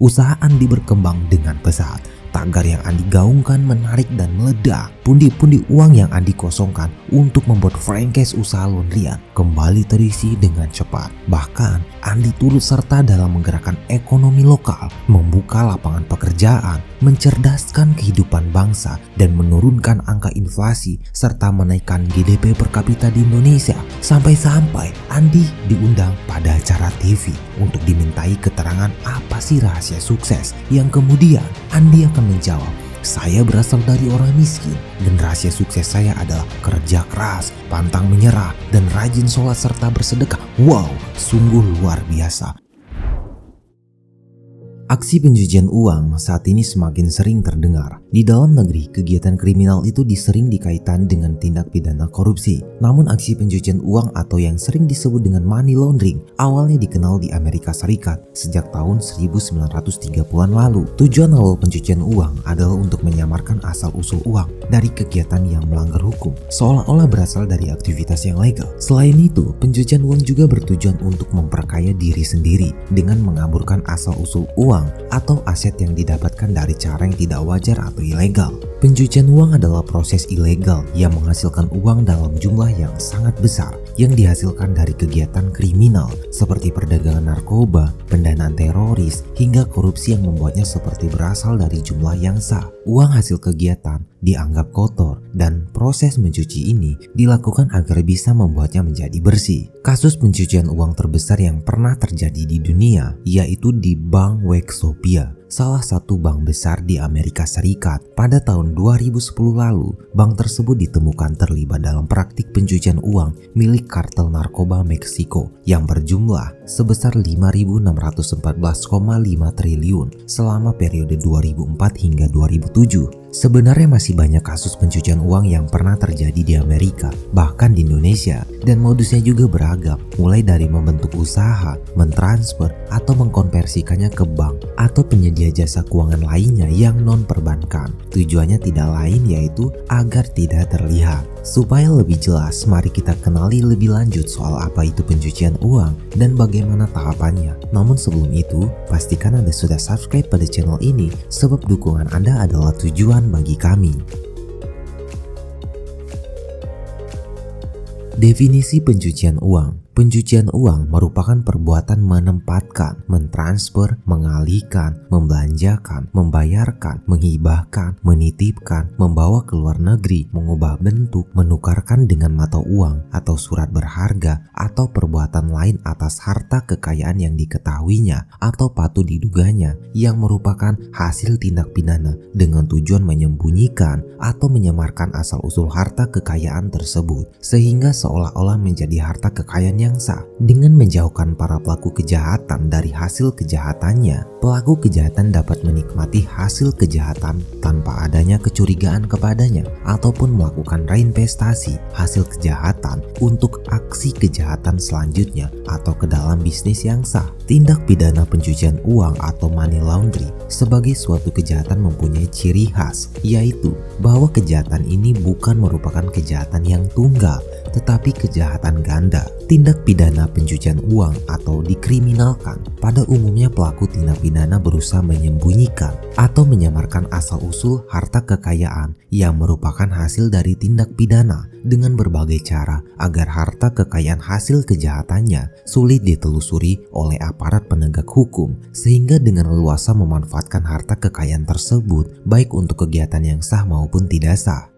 Usaha Andi berkembang dengan pesat. Tagar yang Andi gaungkan menarik dan meledak. Pundi-pundi uang yang Andi kosongkan untuk membuat franchise usaha laundryan kembali terisi dengan cepat. Bahkan Andi turut serta dalam menggerakkan ekonomi lokal, membuka lapangan pekerjaan, mencerdaskan kehidupan bangsa, dan menurunkan angka inflasi serta menaikkan GDP per kapita di Indonesia. Sampai-sampai Andi diundang pada acara TV untuk dimintai keterangan apa sih rahasia sukses, yang kemudian Andi akan menjawab, "Saya berasal dari orang miskin dan rahasia sukses saya adalah kerja keras, pantang menyerah, dan rajin sholat serta bersedekah." Wow, sungguh luar biasa. Aksi pencucian uang saat ini semakin sering terdengar. Di dalam negeri, kegiatan kriminal itu disering dikaitkan dengan tindak pidana korupsi. Namun aksi pencucian uang atau yang sering disebut dengan money laundering awalnya dikenal di Amerika Serikat sejak tahun 1930-an lalu. Tujuan awal pencucian uang adalah untuk menyamarkan asal-usul uang dari kegiatan yang melanggar hukum, seolah-olah berasal dari aktivitas yang legal. Selain itu, pencucian uang juga bertujuan untuk memperkaya diri sendiri dengan mengaburkan asal-usul uang atau aset yang didapatkan dari cara yang tidak wajar atau ilegal. Pencucian uang adalah proses ilegal yang menghasilkan uang dalam jumlah yang sangat besar yang dihasilkan dari kegiatan kriminal seperti perdagangan narkoba, pendanaan teroris, hingga korupsi yang membuatnya seperti berasal dari jumlah yang sah. Uang hasil kegiatan dianggap kotor dan proses mencuci ini dilakukan agar bisa membuatnya menjadi bersih. Kasus pencucian uang terbesar yang pernah terjadi di dunia yaitu di Bank Wexopia, salah satu bank besar di Amerika Serikat. Pada tahun 2010 lalu, bank tersebut ditemukan terlibat dalam praktik pencucian uang milik kartel narkoba Meksiko yang berjumlah sebesar 5.614,5 triliun selama periode 2004 hingga 2007. Sebenarnya masih banyak kasus pencucian uang yang pernah terjadi di Amerika, bahkan di Indonesia, dan modusnya juga beragam, mulai dari membentuk usaha, mentransfer, atau mengkonversikannya ke bank atau penyedia jasa keuangan lainnya yang non-perbankan. Tujuannya tidak lain yaitu agar tidak terlihat. Supaya lebih jelas, mari kita kenali lebih lanjut soal apa itu pencucian uang dan bagaimana tahapannya. Namun sebelum itu, pastikan Anda sudah subscribe pada channel ini sebab dukungan Anda adalah tujuan bagi kami. Definisi pencucian uang. Pencucian uang merupakan perbuatan menempatkan, mentransfer, mengalihkan, membelanjakan, membayarkan, menghibahkan, menitipkan, membawa ke luar negeri, mengubah bentuk, menukarkan dengan mata uang atau surat berharga, atau perbuatan lain atas harta kekayaan yang diketahuinya atau patut diduganya yang merupakan hasil tindak pidana dengan tujuan menyembunyikan atau menyamarkan asal-usul harta kekayaan tersebut sehingga seolah-olah menjadi harta kekayaan yang sah. Dengan menjauhkan para pelaku kejahatan dari hasil kejahatannya, pelaku kejahatan dapat menikmati hasil kejahatan tanpa adanya kecurigaan kepadanya ataupun melakukan reinvestasi hasil kejahatan untuk aksi kejahatan selanjutnya atau ke dalam bisnis yang sah. Tindak pidana pencucian uang atau money laundering sebagai suatu kejahatan mempunyai ciri khas, yaitu bahwa kejahatan ini bukan merupakan kejahatan yang tunggal, tetapi kejahatan ganda. Tindak pidana pencucian uang atau dikriminalkan pada umumnya pelaku tindak pidana berusaha menyembunyikan atau menyamarkan asal-usul harta kekayaan yang merupakan hasil dari tindak pidana dengan berbagai cara agar harta kekayaan hasil kejahatannya sulit ditelusuri oleh aparat penegak hukum sehingga dengan leluasa memanfaatkan harta kekayaan tersebut baik untuk kegiatan yang sah maupun tidak sah.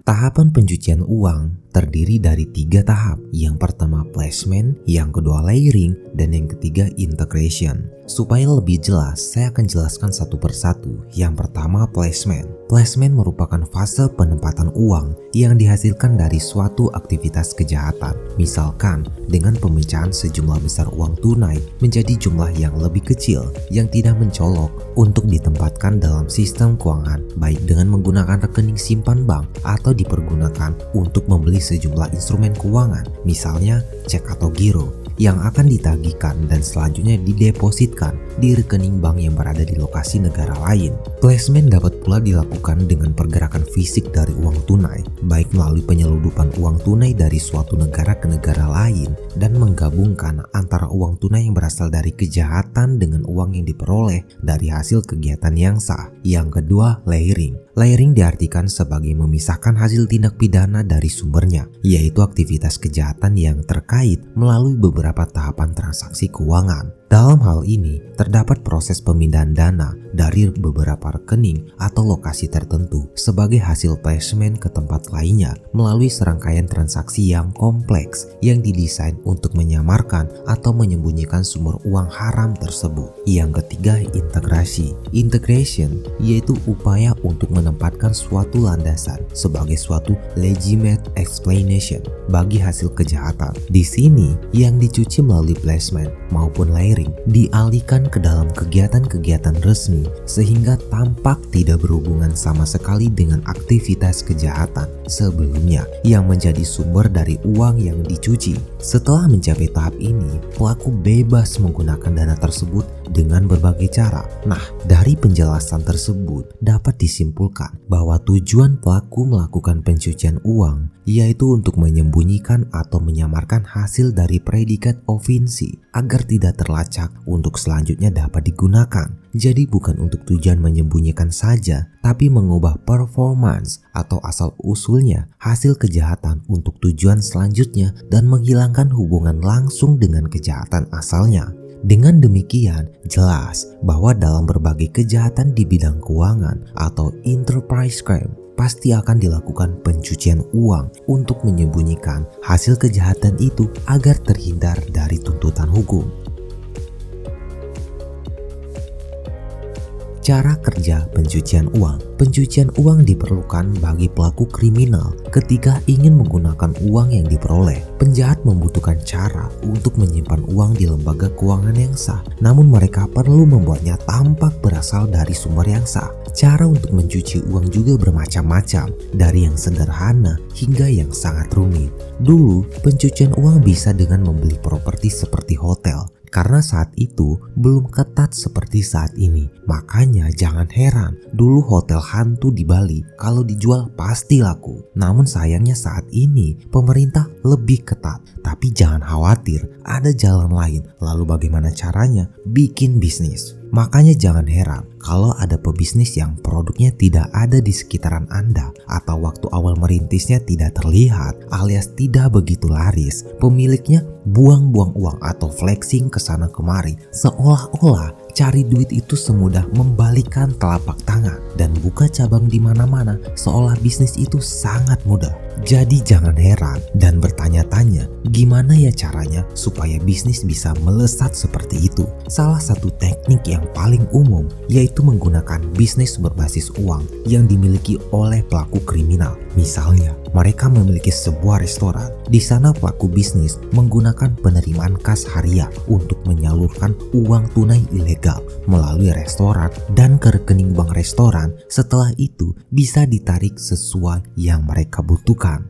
Tahapan pencucian uang terdiri dari 3 tahap. Yang pertama placement, yang kedua layering, dan yang ketiga integration. Supaya lebih jelas, saya akan jelaskan satu persatu. Yang pertama placement. Placement merupakan fase penempatan uang yang dihasilkan dari suatu aktivitas kejahatan. Misalkan dengan pemecahan sejumlah besar uang tunai menjadi jumlah yang lebih kecil yang tidak mencolok untuk ditempatkan dalam sistem keuangan baik dengan menggunakan rekening simpan bank atau dipergunakan untuk membeli sejumlah instrumen keuangan, misalnya cek atau giro. yang akan ditagihkan dan selanjutnya didepositkan di rekening bank yang berada di lokasi negara lain. Placement dapat pula dilakukan dengan pergerakan fisik dari uang tunai, baik melalui penyeludupan uang tunai dari suatu negara ke negara lain dan menggabungkan antara uang tunai yang berasal dari kejahatan dengan uang yang diperoleh dari hasil kegiatan yang sah. Yang kedua, layering. Layering diartikan sebagai memisahkan hasil tindak pidana dari sumbernya, yaitu aktivitas kejahatan yang terkait melalui beberapa tahapan transaksi keuangan. Dalam hal ini, terdapat proses pemindahan dana dari beberapa rekening atau lokasi tertentu sebagai hasil placement ke tempat lainnya melalui serangkaian transaksi yang kompleks yang didesain untuk menyamarkan atau menyembunyikan sumber uang haram tersebut. Yang ketiga, integrasi. Integration yaitu upaya untuk menempatkan suatu landasan sebagai suatu legitimate explanation bagi hasil kejahatan. Di sini, yang dicuci melalui placement maupun layering dialihkan ke dalam kegiatan-kegiatan resmi sehingga tampak tidak berhubungan sama sekali dengan aktivitas kejahatan sebelumnya yang menjadi sumber dari uang yang dicuci. Setelah mencapai tahap ini, pelaku bebas menggunakan dana tersebut dengan berbagai cara. Nah, dari penjelasan tersebut dapat disimpulkan bahwa tujuan pelaku melakukan pencucian uang yaitu untuk menyembunyikan atau menyamarkan hasil dari predikat offensi agar tidak terlacak untuk selanjutnya dapat digunakan. Jadi bukan untuk tujuan menyembunyikan saja, tapi mengubah performance atau asal-usulnya hasil kejahatan untuk tujuan selanjutnya dan menghilangkan hubungan langsung dengan kejahatan asalnya. Dengan demikian, jelas bahwa dalam berbagai kejahatan di bidang keuangan atau enterprise crime pasti akan dilakukan pencucian uang untuk menyembunyikan hasil kejahatan itu agar terhindar dari tuntutan hukum. Cara kerja pencucian uang. Pencucian uang diperlukan bagi pelaku kriminal ketika ingin menggunakan uang yang diperoleh. Penjahat membutuhkan cara untuk menyimpan uang di lembaga keuangan yang sah, namun mereka perlu membuatnya tampak berasal dari sumber yang sah. Cara untuk mencuci uang juga bermacam-macam, dari yang sederhana hingga yang sangat rumit. Dulu, pencucian uang bisa dengan membeli properti seperti hotel. Karena saat itu belum ketat seperti saat ini. Makanya jangan heran dulu hotel hantu di Bali kalau dijual pasti laku. Namun sayangnya saat ini pemerintah lebih ketat. Tapi jangan khawatir, ada jalan lain. Lalu bagaimana caranya? Bikin bisnis. Makanya jangan heran kalau ada pebisnis yang produknya tidak ada di sekitaran Anda atau waktu awal merintisnya tidak terlihat alias tidak begitu laris. Pemiliknya buang-buang uang atau flexing kesana kemari seolah-olah cari duit itu semudah membalikkan telapak tangan dan buka cabang di mana-mana seolah bisnis itu sangat mudah. Jadi jangan heran dan bertanya-tanya gimana ya caranya supaya bisnis bisa melesat seperti itu. Salah satu teknik yang paling umum yaitu menggunakan bisnis berbasis uang yang dimiliki oleh pelaku kriminal. Misalnya, mereka memiliki sebuah restoran. Di sana pelaku bisnis menggunakan penerimaan kas harian untuk menyalurkan uang tunai ilegal melalui restoran dan ke rekening bank restoran. Setelah itu bisa ditarik sesuai yang mereka butuhkan.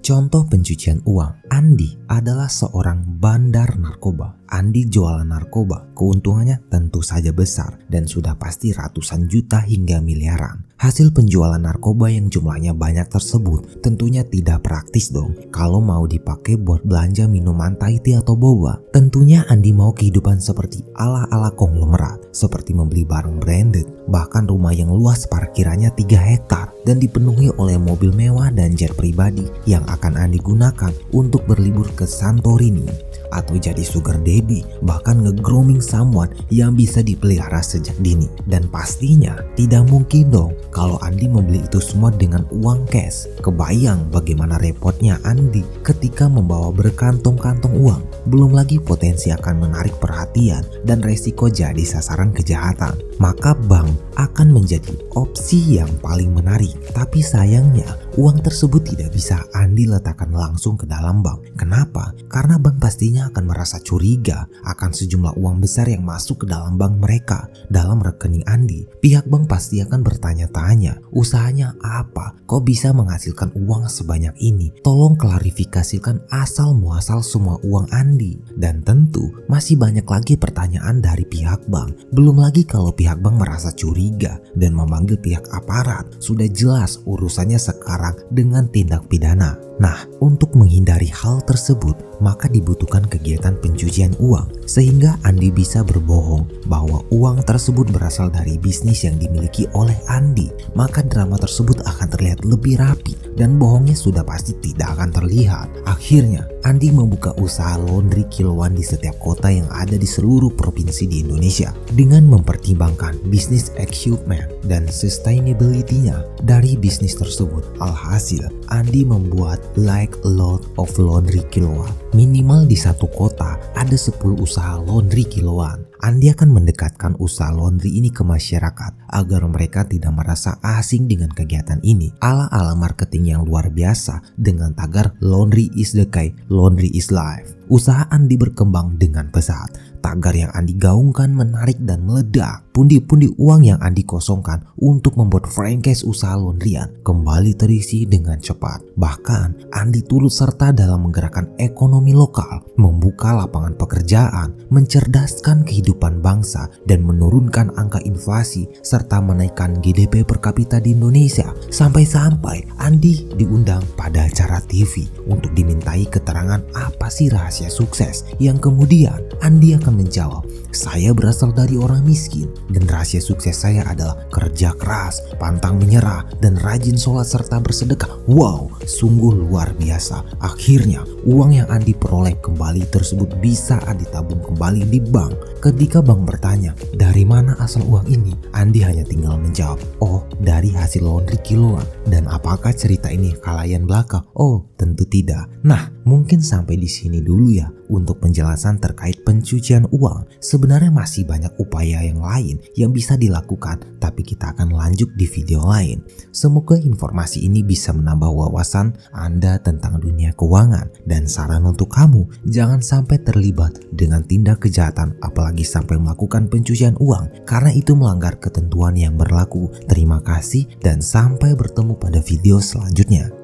Contoh pencucian uang. Andi adalah seorang bandar narkoba. Andi jualan narkoba. Keuntungannya tentu saja besar dan sudah pasti ratusan juta hingga miliaran. Hasil penjualan narkoba yang jumlahnya banyak tersebut tentunya tidak praktis dong kalau mau dipakai buat belanja minuman Thai tea atau boba. Tentunya Andi mau kehidupan seperti ala-ala konglomerat, seperti membeli barang branded, bahkan rumah yang luas parkirannya 3 hektar dan dipenuhi oleh mobil mewah dan jet pribadi yang akan Andi gunakan untuk berlibur ke Santorini atau jadi sugar daddy, bahkan nge-grooming someone yang bisa dipelihara sejak dini. Dan pastinya tidak mungkin dong kalau Andi membeli itu semua dengan uang cash. Kebayang bagaimana repotnya Andi ketika membawa berkantong-kantong uang. Belum lagi potensi akan menarik perhatian dan resiko jadi sasaran kejahatan. Maka bank akan menjadi opsi yang paling menarik. Tapi sayangnya uang tersebut tidak bisa Andi letakkan langsung ke dalam bank. Kenapa? Karena bank pastinya akan merasa curiga curiga akan sejumlah uang besar yang masuk ke dalam bank mereka. Dalam rekening Andi, pihak bank pasti akan bertanya-tanya, usahanya apa? Kok bisa menghasilkan uang sebanyak ini? Tolong klarifikasikan asal muasal semua uang Andi. Dan tentu masih banyak lagi pertanyaan dari pihak bank. Belum lagi kalau pihak bank merasa curiga dan memanggil pihak aparat. Sudah jelas urusannya sekarang dengan tindak pidana. Nah, untuk menghindari hal tersebut, maka dibutuhkan kegiatan pencucian uang sehingga Andi bisa berbohong bahwa uang tersebut berasal dari bisnis yang dimiliki oleh Andi. Maka drama tersebut akan terlihat lebih rapi dan bohongnya sudah pasti tidak akan terlihat. Akhirnya, Andi membuka usaha laundry kiloan di setiap kota yang ada di seluruh provinsi di Indonesia dengan mempertimbangkan bisnis achievement dan sustainability-nya dari bisnis tersebut. Alhasil, Andi membuat like a lot of laundry kiloan. Minimal di satu kota ada 10 usaha laundry kiloan. Andi akan mendekatkan usaha laundry ini ke masyarakat agar mereka tidak merasa asing dengan kegiatan ini. Ala-ala marketing yang luar biasa dengan tagar laundry is the key, laundry is life. Usaha Andi berkembang dengan pesat. Tagar yang Andi gaungkan menarik dan meledak. Pundi-pundi uang yang Andi kosongkan untuk membuat franchise usaha laundryan kembali terisi dengan cepat. Bahkan Andi turut serta dalam menggerakkan ekonomi lokal, membuka lapangan pekerjaan, mencerdaskan kehidupan bangsa, dan menurunkan angka inflasi serta menaikkan GDP per kapita di Indonesia. Sampai-sampai Andi diundang pada acara TV untuk dimintai keterangan apa sih rahasia sukses, yang kemudian Andi akan menjawab, saya berasal dari orang miskin dan rahasia sukses saya adalah kerja keras, pantang menyerah, dan rajin sholat serta bersedekah. Wow, sungguh luar biasa. Akhirnya uang yang Andi peroleh kembali tersebut bisa Andi tabung kembali di bank. Ketika bank bertanya, dari mana asal uang ini? Andi hanya tinggal menjawab, oh dari hasil laundry kiloan. Dan apakah cerita ini khalayan belaka? Oh tentu tidak. Nah, mungkin sampai di sini dulu ya untuk penjelasan terkait pencucian uang. Sebenarnya masih banyak upaya yang lain yang bisa dilakukan, tapi kita akan lanjut di video lain. Semoga informasi ini bisa menambah wawasan Anda tentang dunia keuangan. Dan saran untuk kamu, jangan sampai terlibat dengan tindak kejahatan, apalagi sampai melakukan pencucian uang, karena itu melanggar ketentuan yang berlaku. Terima kasih dan sampai bertemu pada video selanjutnya.